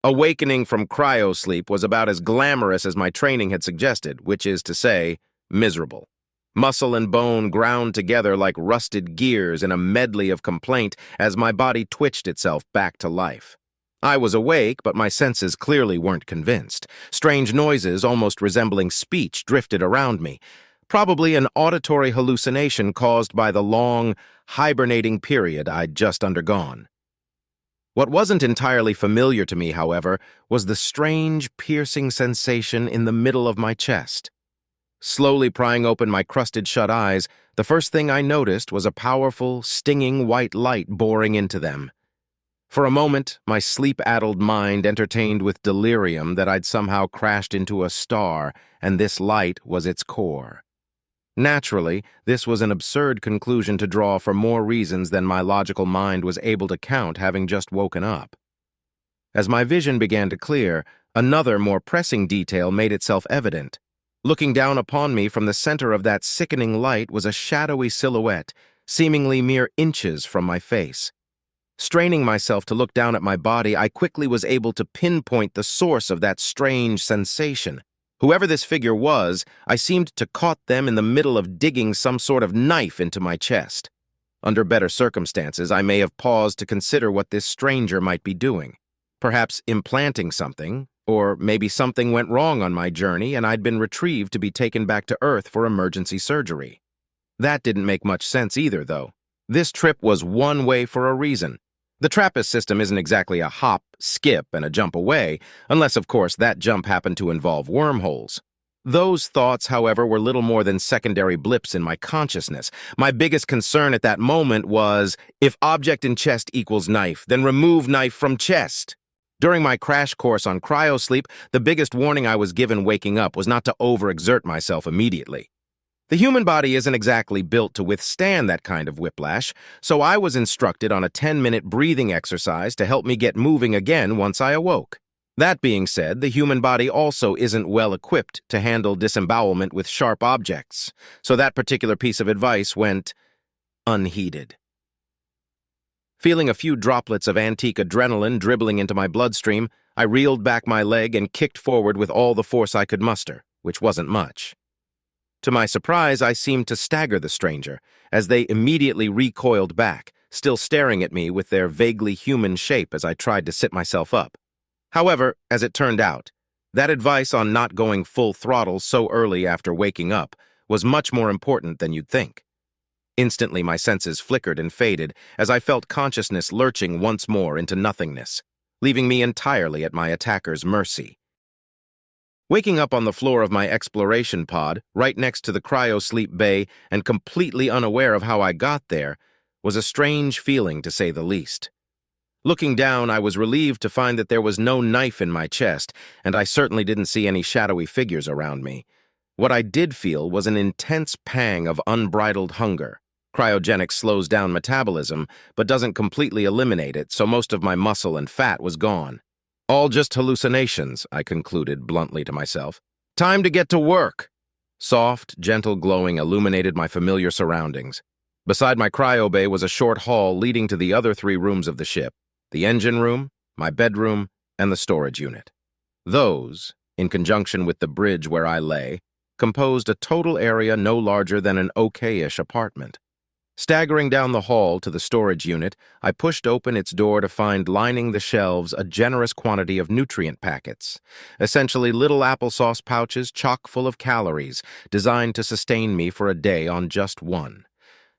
Awakening from cryosleep was about as glamorous as my training had suggested, which is to say, miserable. Muscle and bone ground together like rusted gears in a medley of complaint as my body twitched itself back to life. I was awake, but my senses clearly weren't convinced. Strange noises, almost resembling speech, drifted around me. Probably an auditory hallucination caused by the long, hibernating period I'd just undergone. What wasn't entirely familiar to me, however, was the strange, piercing sensation in the middle of my chest. Slowly prying open my crusted-shut eyes, the first thing I noticed was a powerful, stinging white light boring into them. For a moment, my sleep-addled mind entertained with delirium that I'd somehow crashed into a star, and this light was its core. Naturally, this was an absurd conclusion to draw for more reasons than my logical mind was able to count, having just woken up. As my vision began to clear, another, more pressing detail made itself evident. Looking down upon me from the center of that sickening light was a shadowy silhouette, seemingly mere inches from my face. Straining myself to look down at my body, I quickly was able to pinpoint the source of that strange sensation. Whoever this figure was, I seemed to caught them in the middle of digging some sort of knife into my chest. Under better circumstances, I may have paused to consider what this stranger might be doing. Perhaps implanting something, or maybe something went wrong on my journey and I'd been retrieved to be taken back to Earth for emergency surgery. That didn't make much sense either, though. This trip was one way for a reason. The TRAPPIST system isn't exactly a hop, skip, and a jump away, unless, of course, that jump happened to involve wormholes. Those thoughts, however, were little more than secondary blips in my consciousness. My biggest concern at that moment was, if object in chest equals knife, then remove knife from chest. During my crash course on cryosleep, the biggest warning I was given waking up was not to overexert myself immediately. The human body isn't exactly built to withstand that kind of whiplash, so I was instructed on a 10-minute breathing exercise to help me get moving again once I awoke. That being said, the human body also isn't well equipped to handle disembowelment with sharp objects, so that particular piece of advice went unheeded. Feeling a few droplets of antique adrenaline dribbling into my bloodstream, I reeled back my leg and kicked forward with all the force I could muster, which wasn't much. To my surprise, I seemed to stagger the stranger, as they immediately recoiled back, still staring at me with their vaguely human shape as I tried to sit myself up. However, as it turned out, that advice on not going full throttle so early after waking up was much more important than you'd think. Instantly, my senses flickered and faded as I felt consciousness lurching once more into nothingness, leaving me entirely at my attacker's mercy. Waking up on the floor of my exploration pod, right next to the cryosleep bay and completely unaware of how I got there, was a strange feeling to say the least. Looking down, I was relieved to find that there was no knife in my chest, and I certainly didn't see any shadowy figures around me. What I did feel was an intense pang of unbridled hunger. Cryogenics slows down metabolism, but doesn't completely eliminate it, so most of my muscle and fat was gone. All just hallucinations, I concluded bluntly to myself. Time to get to work! Soft, gentle glowing illuminated my familiar surroundings. Beside my cryo bay was a short hall leading to the other 3 rooms of the ship, the engine room, my bedroom, and the storage unit. Those, in conjunction with the bridge where I lay, composed a total area no larger than an okay-ish apartment. Staggering down the hall to the storage unit, I pushed open its door to find lining the shelves a generous quantity of nutrient packets, essentially little applesauce pouches chock full of calories, designed to sustain me for a day on just one.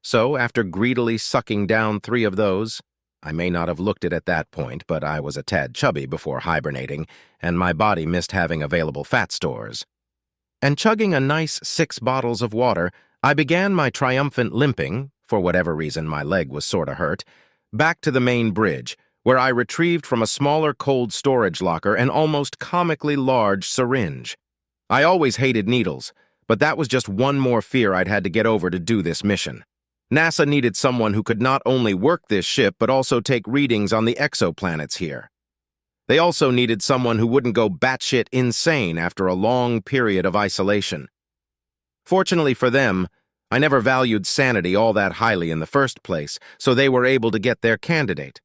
So, after greedily sucking down 3 of those, I may not have looked it at that point, but I was a tad chubby before hibernating, and my body missed having available fat stores. And chugging a nice 6 bottles of water, I began my triumphant limping, for whatever reason my leg was sorta hurt, back to the main bridge, where I retrieved from a smaller cold storage locker an almost comically large syringe. I always hated needles, but that was just one more fear I'd had to get over to do this mission. NASA needed someone who could not only work this ship but also take readings on the exoplanets here. They also needed someone who wouldn't go batshit insane after a long period of isolation. Fortunately for them, I never valued sanity all that highly in the first place, so they were able to get their candidate.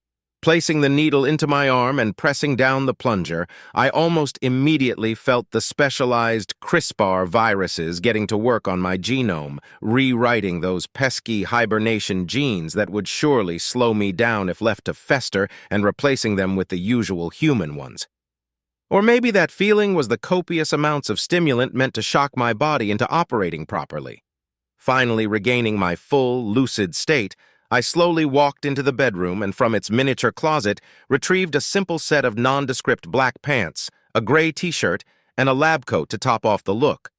Placing the needle into my arm and pressing down the plunger, I almost immediately felt the specialized CRISPR viruses getting to work on my genome, rewriting those pesky hibernation genes that would surely slow me down if left to fester and replacing them with the usual human ones. Or maybe that feeling was the copious amounts of stimulant meant to shock my body into operating properly. Finally regaining my full, lucid state, I slowly walked into the bedroom and from its miniature closet retrieved a simple set of nondescript black pants, a gray t-shirt, and a lab coat to top off the look.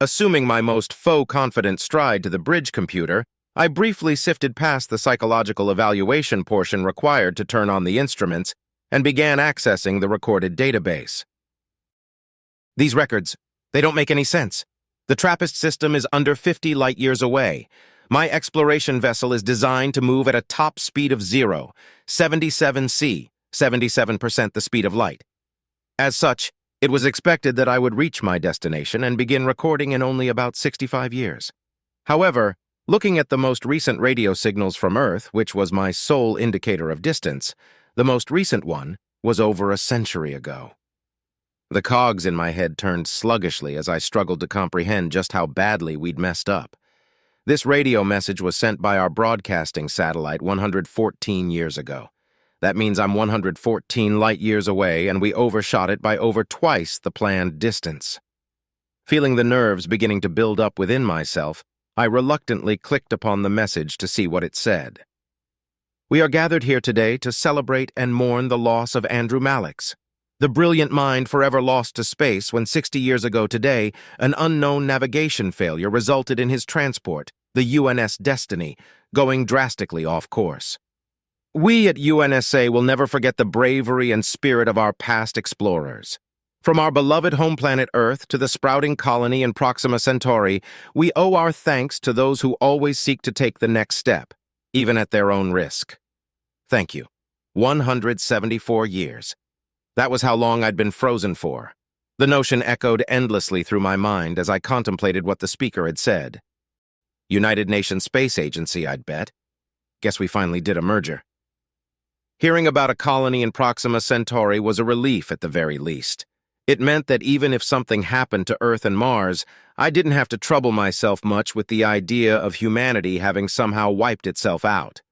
Assuming my most faux-confident stride to the bridge computer, I briefly sifted past the psychological evaluation portion required to turn on the instruments and began accessing the recorded database. These records, they don't make any sense. The TRAPPIST system is under 50 light-years away. My exploration vessel is designed to move at a top speed of 77 C, 77% the speed of light. As such, it was expected that I would reach my destination and begin recording in only about 65 years. However, looking at the most recent radio signals from Earth, which was my sole indicator of distance, the most recent one was over a century ago. The cogs in my head turned sluggishly as I struggled to comprehend just how badly we'd messed up. This radio message was sent by our broadcasting satellite 114 years ago. That means I'm 114 light-years away, and we overshot it by over twice the planned distance. Feeling the nerves beginning to build up within myself, I reluctantly clicked upon the message to see what it said. We are gathered here today to celebrate and mourn the loss of Andrew Mallix, the brilliant mind forever lost to space when 60 years ago today, an unknown navigation failure resulted in his transport, the UNS Destiny, going drastically off course. We at UNSA will never forget the bravery and spirit of our past explorers. From our beloved home planet Earth to the sprouting colony in Proxima Centauri, we owe our thanks to those who always seek to take the next step, even at their own risk. Thank you. 174 years. That was how long I'd been frozen for. The notion echoed endlessly through my mind as I contemplated what the speaker had said. United Nations Space Agency, I'd bet. Guess we finally did a merger. Hearing about a colony in Proxima Centauri was a relief at the very least. It meant that even if something happened to Earth and Mars, I didn't have to trouble myself much with the idea of humanity having somehow wiped itself out.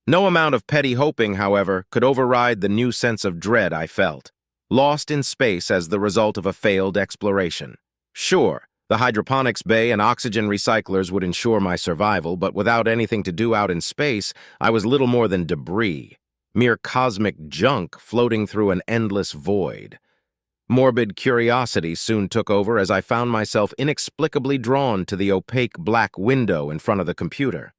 No amount of petty hoping, however, could override the new sense of dread I felt, lost in space as the result of a failed exploration. Sure, the hydroponics bay and oxygen recyclers would ensure my survival, but without anything to do out in space, I was little more than debris, mere cosmic junk floating through an endless void. Morbid curiosity soon took over as I found myself inexplicably drawn to the opaque black window in front of the computer.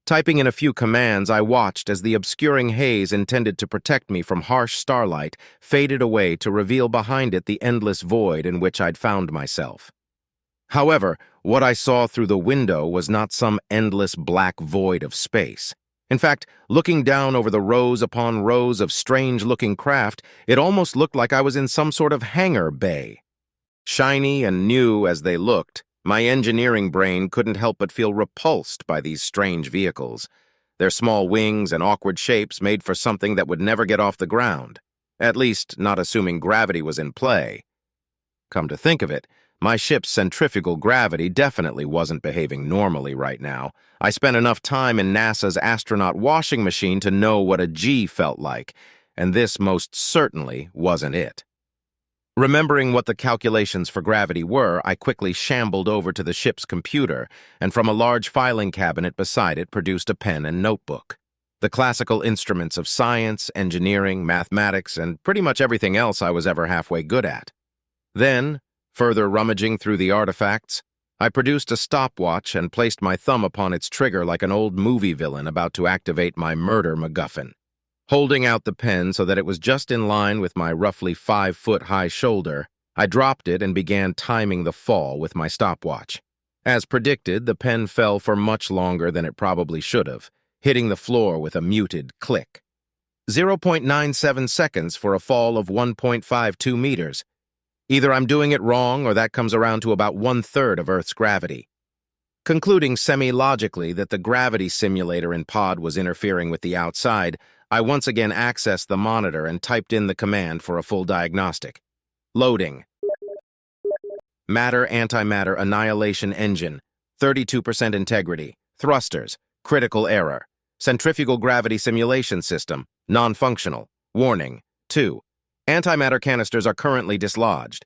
Typing in a few commands, I watched as the obscuring haze intended to protect me from harsh starlight faded away to reveal behind it the endless void in which I'd found myself. However, what I saw through the window was not some endless black void of space. In fact, looking down over the rows upon rows of strange-looking craft, it almost looked like I was in some sort of hangar bay. Shiny and new as they looked, my engineering brain couldn't help but feel repulsed by these strange vehicles. Their small wings and awkward shapes made for something that would never get off the ground, at least not assuming gravity was in play. Come to think of it, my ship's centrifugal gravity definitely wasn't behaving normally right now. I spent enough time in NASA's astronaut washing machine to know what a G felt like, and this most certainly wasn't it. Remembering what the calculations for gravity were, I quickly shambled over to the ship's computer, and from a large filing cabinet beside it produced a pen and notebook. The classical instruments of science, engineering, mathematics, and pretty much everything else I was ever halfway good at. Then, further rummaging through the artifacts, I produced a stopwatch and placed my thumb upon its trigger like an old movie villain about to activate my murder MacGuffin. Holding out the pen so that it was just in line with my roughly 5-foot-high shoulder, I dropped it and began timing the fall with my stopwatch. As predicted, the pen fell for much longer than it probably should have, hitting the floor with a muted click. 0.97 seconds for a fall of 1.52 meters. Either I'm doing it wrong or that comes around to about 1/3 of Earth's gravity. Concluding semi-logically that the gravity simulator in pod was interfering with the outside, I once again accessed the monitor and typed in the command for a full diagnostic. Loading. Matter-antimatter annihilation engine. 32% integrity. Thrusters. Critical error. Centrifugal gravity simulation system. Non-functional. Warning. 2. Antimatter canisters are currently dislodged.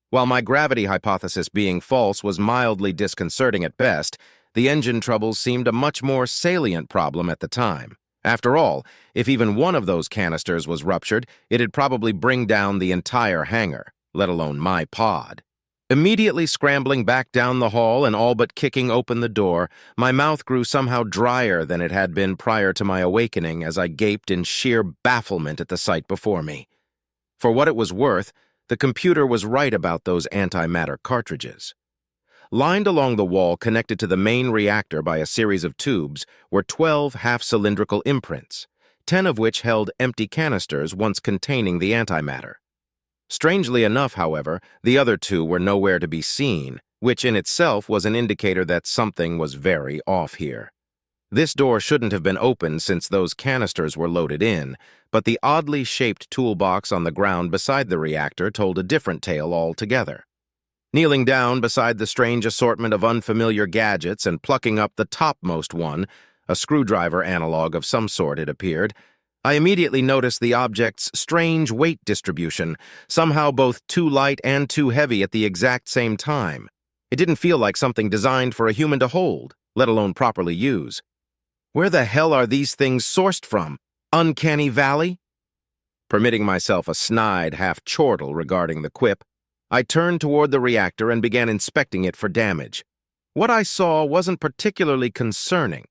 While my gravity hypothesis being false was mildly disconcerting at best, the engine troubles seemed a much more salient problem at the time. After all, if even one of those canisters was ruptured, it'd probably bring down the entire hangar, let alone my pod. Immediately scrambling back down the hall and all but kicking open the door, my mouth grew somehow drier than it had been prior to my awakening as I gaped in sheer bafflement at the sight before me. For what it was worth, the computer was right about those antimatter cartridges. Lined along the wall connected to the main reactor by a series of tubes were 12 half-cylindrical imprints, 10 of which held empty canisters once containing the antimatter. Strangely enough, however, the other 2 were nowhere to be seen, which in itself was an indicator that something was very off here. This door shouldn't have been opened since those canisters were loaded in, but the oddly shaped toolbox on the ground beside the reactor told a different tale altogether. Kneeling down beside the strange assortment of unfamiliar gadgets and plucking up the topmost one, a screwdriver analog of some sort it appeared, I immediately noticed the object's strange weight distribution, somehow both too light and too heavy at the exact same time. It didn't feel like something designed for a human to hold, let alone properly use. Where the hell are these things sourced from? Uncanny Valley? Permitting myself a snide half-chortle regarding the quip, I turned toward the reactor and began inspecting it for damage. What I saw wasn't particularly concerning.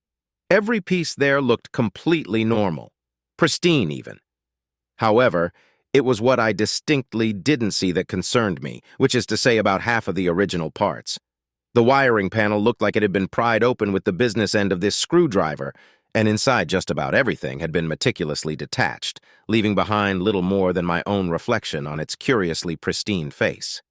Every piece there looked completely normal. Pristine, even. However, it was what I distinctly didn't see that concerned me, which is to say about half of the original parts. The wiring panel looked like it had been pried open with the business end of this screwdriver, and inside just about everything had been meticulously detached, leaving behind little more than my own reflection on its curiously pristine face.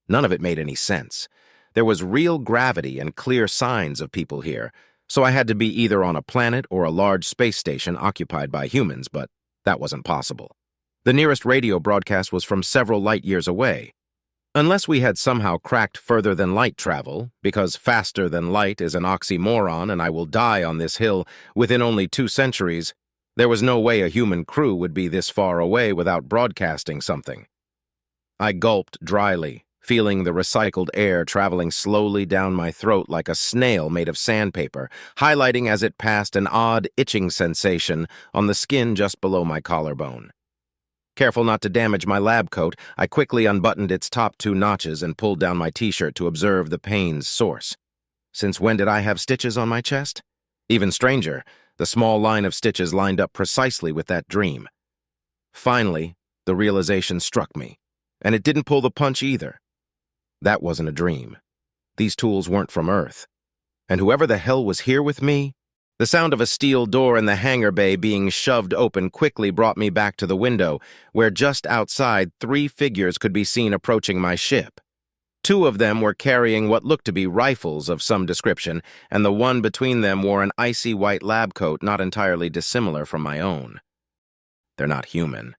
None of it made any sense. There was real gravity and clear signs of people here, so I had to be either on a planet or a large space station occupied by humans, but that wasn't possible. The nearest radio broadcast was from several light years away. Unless we had somehow cracked further than light travel, because faster than light is an oxymoron and I will die on this hill within only 2 centuries, there was no way a human crew would be this far away without broadcasting something. I gulped dryly, feeling the recycled air traveling slowly down my throat like a snail made of sandpaper, highlighting as it passed an odd itching sensation on the skin just below my collarbone. Careful not to damage my lab coat, I quickly unbuttoned its top 2 notches and pulled down my t-shirt to observe the pain's source. Since when did I have stitches on my chest? Even stranger, the small line of stitches lined up precisely with that dream. Finally, the realization struck me, and it didn't pull the punch either. That wasn't a dream. These tools weren't from Earth. And whoever the hell was here with me? The sound of a steel door in the hangar bay being shoved open quickly brought me back to the window, where just outside 3 figures could be seen approaching my ship. 2 of them were carrying what looked to be rifles of some description, and the one between them wore an icy white lab coat not entirely dissimilar from my own. They're not human.